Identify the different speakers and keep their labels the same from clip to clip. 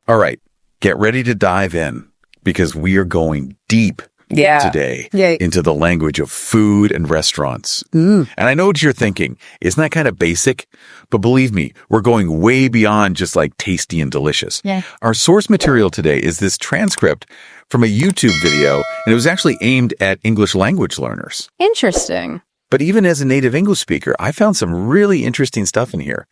Speaker 1: All right, get ready to dive in because we are going deep today into the language of food and restaurants. And I know what you're thinking. Isn't that kind of basic? But believe me, we're going way beyond just like tasty and delicious.
Speaker 2: Yeah.
Speaker 1: Our source material today is this transcript from a YouTube video, and it was actually aimed at English language learners.
Speaker 2: Interesting.
Speaker 1: But even as a native English speaker, I found some really interesting stuff in here.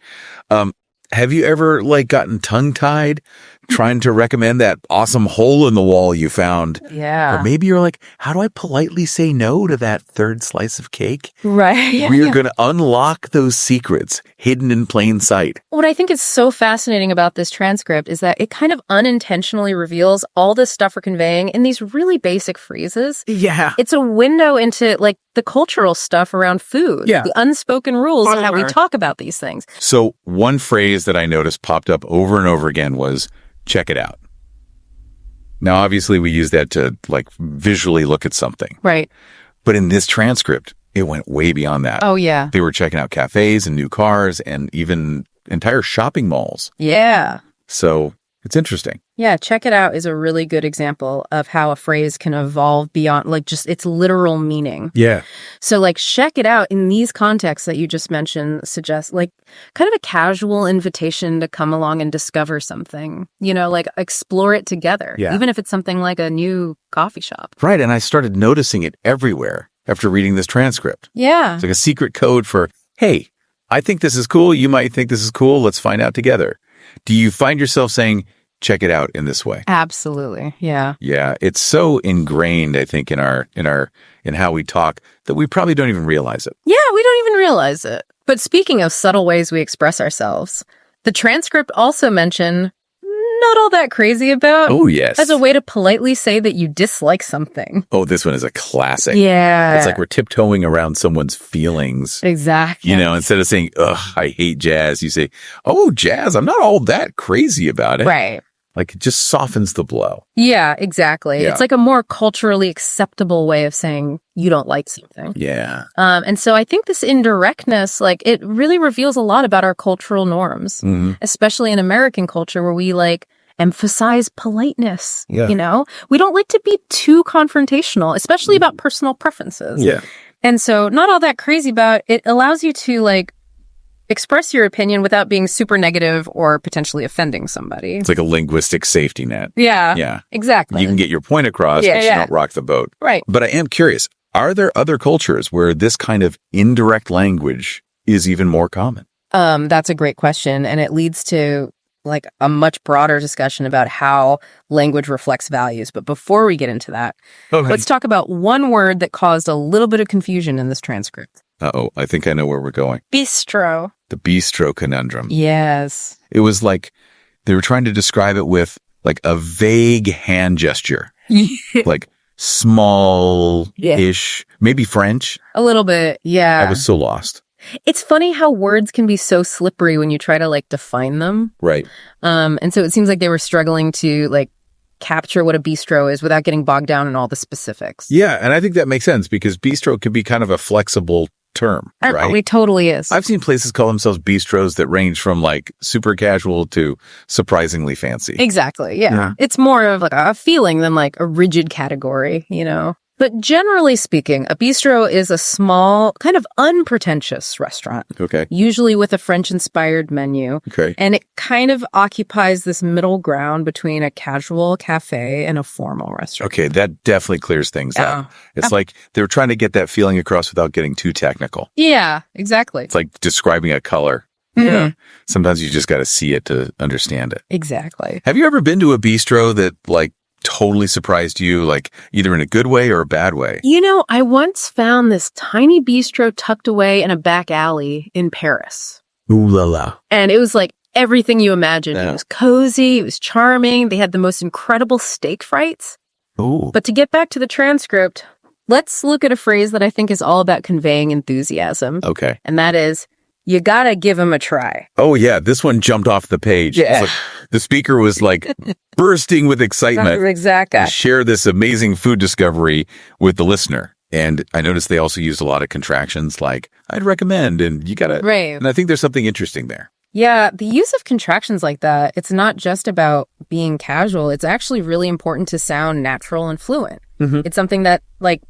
Speaker 1: Have you ever gotten tongue-tied trying to recommend that awesome hole in the wall you found?
Speaker 2: Yeah.
Speaker 1: Or maybe you're like, how do I politely say no to that third slice of cake?
Speaker 2: Right.
Speaker 1: We are going to unlock those secrets hidden in plain sight.
Speaker 2: What I think is so fascinating about this transcript is that it kind of unintentionally reveals all this stuff we're conveying in these really basic phrases.
Speaker 1: Yeah.
Speaker 2: It's a window into the cultural stuff around food, the unspoken rules of how we talk about these things.
Speaker 1: So one phrase that I noticed popped up over and over again was, check it out. Now, obviously, we use that to visually look at something.
Speaker 2: Right.
Speaker 1: But in this transcript, it went way beyond that.
Speaker 2: Oh, yeah.
Speaker 1: They were checking out cafes and new cars and even entire shopping malls.
Speaker 2: Yeah.
Speaker 1: So it's interesting.
Speaker 2: Yeah, check it out is a really good example of how a phrase can evolve beyond just its literal meaning.
Speaker 1: Yeah.
Speaker 2: So check it out in these contexts that you just mentioned suggests kind of a casual invitation to come along and discover something, explore it together, even if it's something like a new coffee shop.
Speaker 1: Right. And I started noticing it everywhere after reading this transcript.
Speaker 2: Yeah.
Speaker 1: It's like a secret code for, hey, I think this is cool. You might think this is cool. Let's find out together. Do you find yourself saying, check it out in this way?
Speaker 2: Absolutely. Yeah.
Speaker 1: Yeah. It's so ingrained, I think, in how we talk that we probably don't even realize it.
Speaker 2: Yeah, we don't even realize it. But speaking of subtle ways we express ourselves, the transcript also mentioned not all that crazy about.
Speaker 1: Oh, yes.
Speaker 2: As a way to politely say that you dislike something.
Speaker 1: Oh, this one is a classic.
Speaker 2: Yeah.
Speaker 1: It's like we're tiptoeing around someone's feelings.
Speaker 2: Exactly.
Speaker 1: Instead of saying, ugh, I hate jazz, you say, oh, jazz, I'm not all that crazy about it.
Speaker 2: Right.
Speaker 1: It just softens the blow.
Speaker 2: Yeah, exactly.
Speaker 1: Yeah.
Speaker 2: It's a more culturally acceptable way of saying you don't like something.
Speaker 1: Yeah.
Speaker 2: And so I think this indirectness, it really reveals a lot about our cultural norms, especially in American culture where we emphasize politeness.
Speaker 1: Yeah.
Speaker 2: We don't like to be too confrontational, especially about personal preferences.
Speaker 1: Yeah.
Speaker 2: And so not all that crazy about it allows you to express your opinion without being super negative or potentially offending somebody.
Speaker 1: It's like a linguistic safety net.
Speaker 2: Yeah.
Speaker 1: Yeah.
Speaker 2: Exactly.
Speaker 1: You can get your point across, but you don't rock the boat.
Speaker 2: Right.
Speaker 1: But I am curious, are there other cultures where this kind of indirect language is even more common?
Speaker 2: That's a great question. And it leads to a much broader discussion about how language reflects values. But before we get into that, let's talk about one word that caused a little bit of confusion in this transcript.
Speaker 1: Uh-oh, I think I know where we're going.
Speaker 2: Bistro.
Speaker 1: The bistro conundrum.
Speaker 2: Yes.
Speaker 1: It was they were trying to describe it with a vague hand gesture. Small-ish, maybe French.
Speaker 2: A little bit, yeah.
Speaker 1: I was so lost.
Speaker 2: It's funny how words can be so slippery when you try to define them.
Speaker 1: Right.
Speaker 2: And so it seems like they were struggling to capture what a bistro is without getting bogged down in all the specifics.
Speaker 1: Yeah, and I think that makes sense because bistro can be kind of a flexible term, right?
Speaker 2: It totally is.
Speaker 1: I've seen places call themselves bistros that range from super casual to surprisingly fancy.
Speaker 2: Exactly, yeah. It's more of a feeling than a rigid category, But generally speaking, a bistro is a small, kind of unpretentious restaurant.
Speaker 1: Okay.
Speaker 2: Usually with a French-inspired menu.
Speaker 1: Okay.
Speaker 2: And it kind of occupies this middle ground between a casual cafe and a formal restaurant.
Speaker 1: Okay, that definitely clears things up. It's like they were trying to get that feeling across without getting too technical.
Speaker 2: Yeah, exactly.
Speaker 1: It's like describing a color.
Speaker 2: Mm-hmm.
Speaker 1: Yeah. Sometimes you just got to see it to understand it.
Speaker 2: Exactly.
Speaker 1: Have you ever been to a bistro that totally surprised you, either in a good way or a bad way?
Speaker 2: I once found this tiny bistro tucked away in a back alley in Paris.
Speaker 1: Ooh la la.
Speaker 2: And it was everything you imagined.
Speaker 1: Yeah.
Speaker 2: It was cozy. It was charming. They had the most incredible steak frites.
Speaker 1: Ooh.
Speaker 2: But to get back to the transcript, let's look at a phrase that I think is all about conveying enthusiasm.
Speaker 1: Okay.
Speaker 2: And that is, you gotta give them a try.
Speaker 1: Oh, yeah. This one jumped off the page.
Speaker 2: Yeah.
Speaker 1: The speaker was bursting with excitement
Speaker 2: Exactly.
Speaker 1: to share this amazing food discovery with the listener. And I noticed they also used a lot of contractions I'd recommend and you gotta.
Speaker 2: Right.
Speaker 1: And I think there's something interesting there.
Speaker 2: Yeah, the use of contractions like that, it's not just about being casual. It's actually really important to sound natural and fluent. It's something that, like,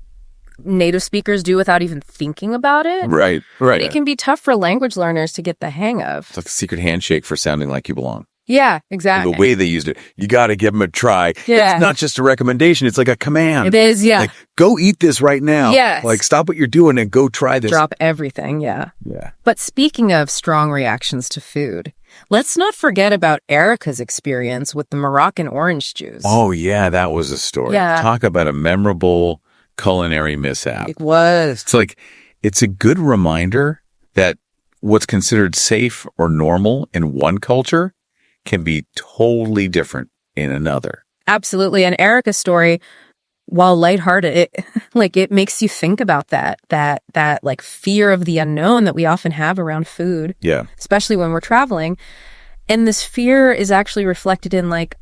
Speaker 2: native speakers do without even thinking about it.
Speaker 1: Right.
Speaker 2: It can be tough for language learners to get the hang of.
Speaker 1: It's like a secret handshake for sounding like you belong.
Speaker 2: Yeah, exactly.
Speaker 1: The way they used it, you got to give them a try.
Speaker 2: Yeah.
Speaker 1: It's not just a recommendation. It's like a command.
Speaker 2: It is, yeah.
Speaker 1: Like, go eat this right now.
Speaker 2: Yes.
Speaker 1: Like, stop what you're doing and go try this.
Speaker 2: Drop everything, yeah.
Speaker 1: Yeah.
Speaker 2: But speaking of strong reactions to food, let's not forget about Erica's experience with the Moroccan orange juice.
Speaker 1: Oh, yeah, that was a story.
Speaker 2: Yeah.
Speaker 1: Talk about a memorable culinary mishap.
Speaker 2: It was.
Speaker 1: It's like, it's a good reminder that what's considered safe or normal in one culture can be totally different in another.
Speaker 2: Absolutely. And Erica's story, while lighthearted, it makes you think about that like fear of the unknown that we often have around food.
Speaker 1: Yeah.
Speaker 2: Especially when we're traveling. And this fear is actually reflected in like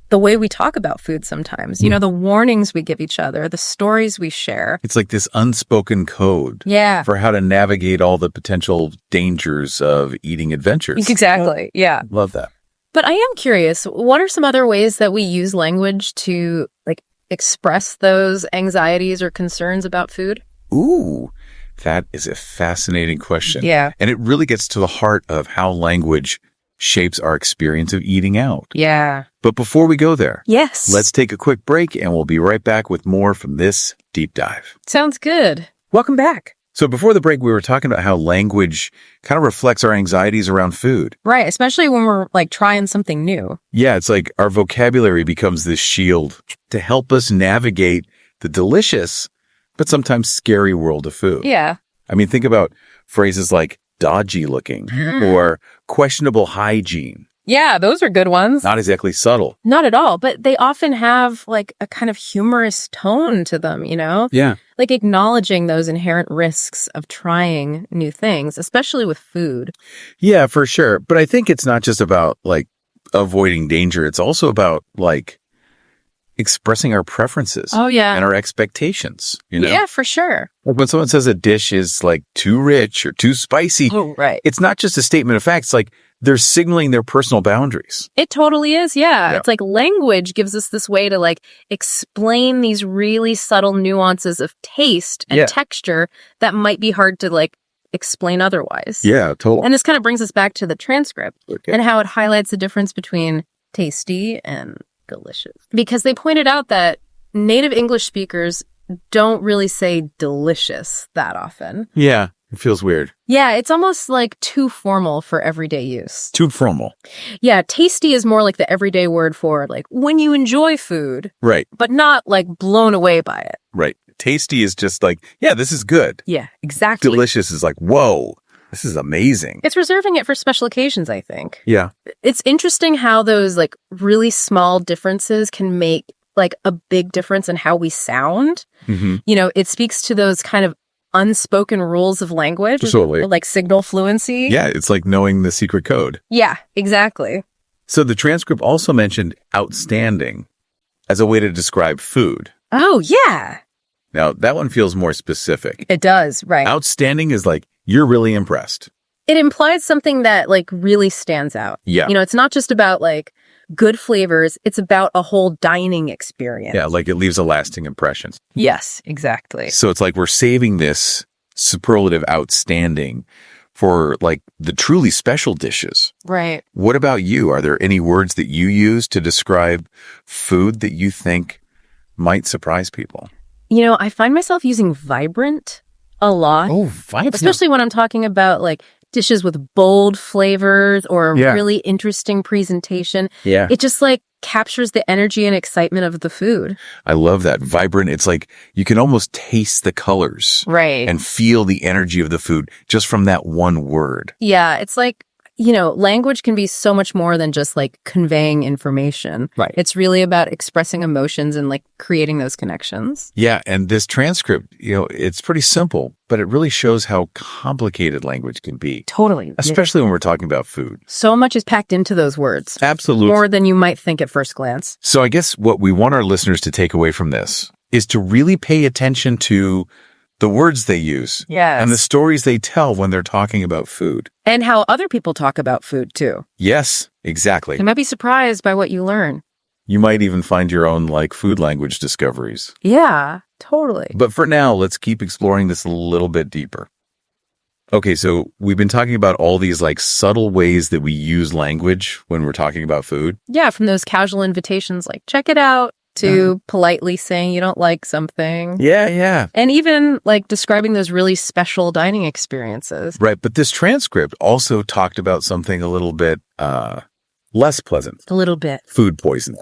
Speaker 2: the way we talk about food sometimes. You know, the warnings we give each other, the stories we share.
Speaker 1: It's like this unspoken code
Speaker 2: for
Speaker 1: how to navigate all the potential dangers of eating adventures.
Speaker 2: Exactly. Yeah.
Speaker 1: Love that.
Speaker 2: But I am curious, what are some other ways that we use language to like express those anxieties or concerns about food?
Speaker 1: Ooh, that is a fascinating question.
Speaker 2: Yeah.
Speaker 1: And it really gets to the heart of how language shapes our experience of eating out.
Speaker 2: Yeah.
Speaker 1: But before we go there,
Speaker 2: yes,
Speaker 1: let's take a quick break and we'll be right back with more from this deep dive.
Speaker 2: Sounds good. Welcome back.
Speaker 1: So before the break, we were talking about how language kind of reflects our anxieties around food.
Speaker 2: Right, especially when we're like trying something new.
Speaker 1: Yeah, it's like our vocabulary becomes this shield to help us navigate the delicious, but sometimes scary world of food.
Speaker 2: Yeah.
Speaker 1: I mean, think about phrases like dodgy looking or questionable hygiene.
Speaker 2: Yeah, those are good ones.
Speaker 1: Not exactly subtle.
Speaker 2: Not at all, but they often have like a kind of humorous tone to them, you know?
Speaker 1: Yeah.
Speaker 2: Like acknowledging those inherent risks of trying new things, especially with food.
Speaker 1: Yeah, for sure. But I think it's not just about like avoiding danger. It's also about like expressing our preferences.
Speaker 2: Oh, yeah.
Speaker 1: And our expectations, you know?
Speaker 2: Yeah, for sure.
Speaker 1: Like when someone says a dish is like too rich or too spicy,
Speaker 2: right.
Speaker 1: It's not just a statement of fact. It's like they're signaling their personal boundaries.
Speaker 2: It totally is, yeah. It's like language gives us this way to like explain these really subtle nuances of taste and texture that might be hard to like explain otherwise.
Speaker 1: Yeah, totally.
Speaker 2: And this kind of brings us back to the transcript and how it highlights the difference between tasty and delicious. Because they pointed out that native English speakers don't really say delicious that often.
Speaker 1: Yeah, it feels weird.
Speaker 2: Yeah, it's almost like too formal for everyday use.
Speaker 1: Too formal.
Speaker 2: Yeah, tasty is more like the everyday word for like when you enjoy food.
Speaker 1: Right.
Speaker 2: But not like blown away by it.
Speaker 1: Right. Tasty is just like, yeah, this is good.
Speaker 2: Yeah, exactly.
Speaker 1: Delicious is like, whoa, this is amazing.
Speaker 2: It's reserving it for special occasions, I think.
Speaker 1: Yeah.
Speaker 2: It's interesting how those like really small differences can make like a big difference in how we sound. Mm-hmm. You know, it speaks to those kind of unspoken rules of language.
Speaker 1: Totally.
Speaker 2: Like signal fluency.
Speaker 1: Yeah, it's like knowing the secret code.
Speaker 2: Yeah, exactly.
Speaker 1: So the transcript also mentioned outstanding as a way to describe food.
Speaker 2: Oh, yeah.
Speaker 1: Now, that one feels more specific.
Speaker 2: It does, right.
Speaker 1: Outstanding is like, you're really impressed.
Speaker 2: It implies something that like really stands out.
Speaker 1: Yeah.
Speaker 2: You know, it's not just about like good flavors. It's about a whole dining experience.
Speaker 1: Yeah, like it leaves a lasting impression.
Speaker 2: Yes, exactly.
Speaker 1: So it's like we're saving this superlative outstanding for like the truly special dishes.
Speaker 2: Right.
Speaker 1: What about you? Are there any words that you use to describe food that you think might surprise people?
Speaker 2: You know, I find myself using vibrant a lot.
Speaker 1: Oh, vibrant.
Speaker 2: Especially when I'm talking about like dishes with bold flavors or a really interesting presentation.
Speaker 1: Yeah.
Speaker 2: It just like captures the energy and excitement of the food.
Speaker 1: I love that. Vibrant. It's like you can almost taste the colors.
Speaker 2: Right.
Speaker 1: And feel the energy of the food just from that one word.
Speaker 2: Yeah. It's like, you know, language can be so much more than just like conveying information.
Speaker 1: Right.
Speaker 2: It's really about expressing emotions and like creating those connections.
Speaker 1: Yeah. And this transcript, you know, it's pretty simple, but it really shows how complicated language can be.
Speaker 2: Totally.
Speaker 1: Especially when we're talking about food.
Speaker 2: So much is packed into those words.
Speaker 1: Absolutely.
Speaker 2: More than you might think at first glance.
Speaker 1: So I guess what we want our listeners to take away from this is to really pay attention to the words they use, and the stories they tell when they're talking about food.
Speaker 2: And how other people talk about food, too.
Speaker 1: Yes, exactly.
Speaker 2: You might be surprised by what you learn.
Speaker 1: You might even find your own, food language discoveries.
Speaker 2: Yeah, totally.
Speaker 1: But for now, let's keep exploring this a little bit deeper. Okay, so we've been talking about all these, subtle ways that we use language when we're talking about food.
Speaker 2: Yeah, from those casual invitations like, check it out, to politely saying you don't like something.
Speaker 1: Yeah.
Speaker 2: And even describing those really special dining experiences.
Speaker 1: Right. But this transcript also talked about something a little bit less pleasant.
Speaker 2: A little bit.
Speaker 1: Food poisoning.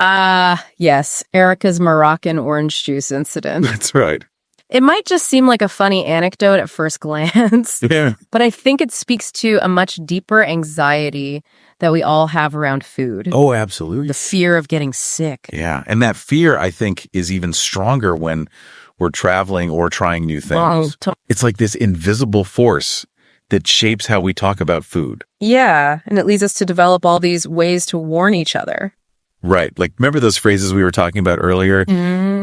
Speaker 2: Yes. Erica's Moroccan orange juice incident.
Speaker 1: That's right.
Speaker 2: It might just seem like a funny anecdote at first glance.
Speaker 1: Yeah.
Speaker 2: But I think it speaks to a much deeper anxiety that we all have around food.
Speaker 1: Oh, absolutely.
Speaker 2: The fear of getting sick.
Speaker 1: Yeah. And that fear, I think, is even stronger when we're traveling or trying new things. It's like this invisible force that shapes how we talk about food.
Speaker 2: Yeah. And it leads us to develop all these ways to warn each other.
Speaker 1: Right. Remember those phrases we were talking about earlier?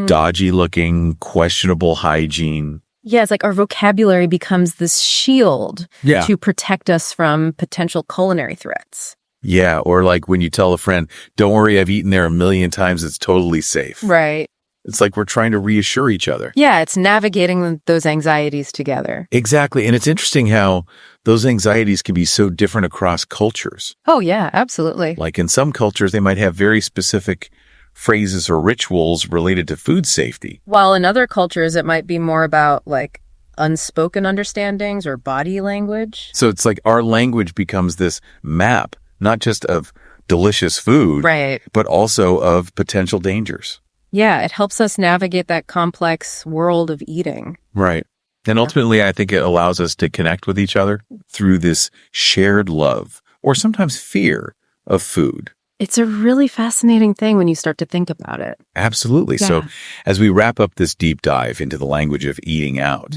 Speaker 1: Dodgy looking, questionable hygiene.
Speaker 2: Yeah, it's like our vocabulary becomes this shield to protect us from potential culinary threats.
Speaker 1: Yeah, or when you tell a friend, don't worry, I've eaten there a million times, it's totally safe.
Speaker 2: Right.
Speaker 1: It's like we're trying to reassure each other.
Speaker 2: Yeah, it's navigating those anxieties together.
Speaker 1: Exactly. And it's interesting how those anxieties can be so different across cultures.
Speaker 2: Oh, yeah, absolutely.
Speaker 1: In some cultures, they might have very specific phrases or rituals related to food safety.
Speaker 2: While in other cultures, it might be more about unspoken understandings or body language.
Speaker 1: So it's our language becomes this map, not just of delicious food,
Speaker 2: right,
Speaker 1: but also of potential dangers.
Speaker 2: Yeah, it helps us navigate that complex world of eating.
Speaker 1: Right. And ultimately, I think it allows us to connect with each other through this shared love or sometimes fear of food.
Speaker 2: It's a really fascinating thing when you start to think about it.
Speaker 1: Absolutely. Yeah. So as we wrap up this deep dive into the language of eating out,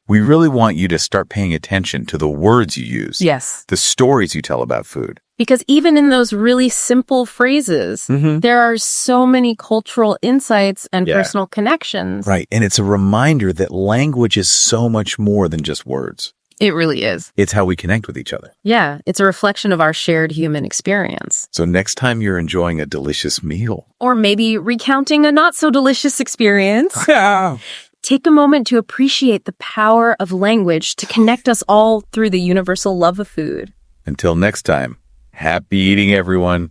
Speaker 1: we really want you to start paying attention to the words you use.
Speaker 2: Yes.
Speaker 1: The stories you tell about food.
Speaker 2: Because even in those really simple phrases, there are so many cultural insights and personal connections.
Speaker 1: Right. And it's a reminder that language is so much more than just words.
Speaker 2: It really is.
Speaker 1: It's how we connect with each other.
Speaker 2: Yeah. It's a reflection of our shared human experience.
Speaker 1: So next time you're enjoying a delicious meal.
Speaker 2: Or maybe recounting a not so delicious experience. Take a moment to appreciate the power of language to connect us all through the universal love of food.
Speaker 1: Until next time, happy eating, everyone.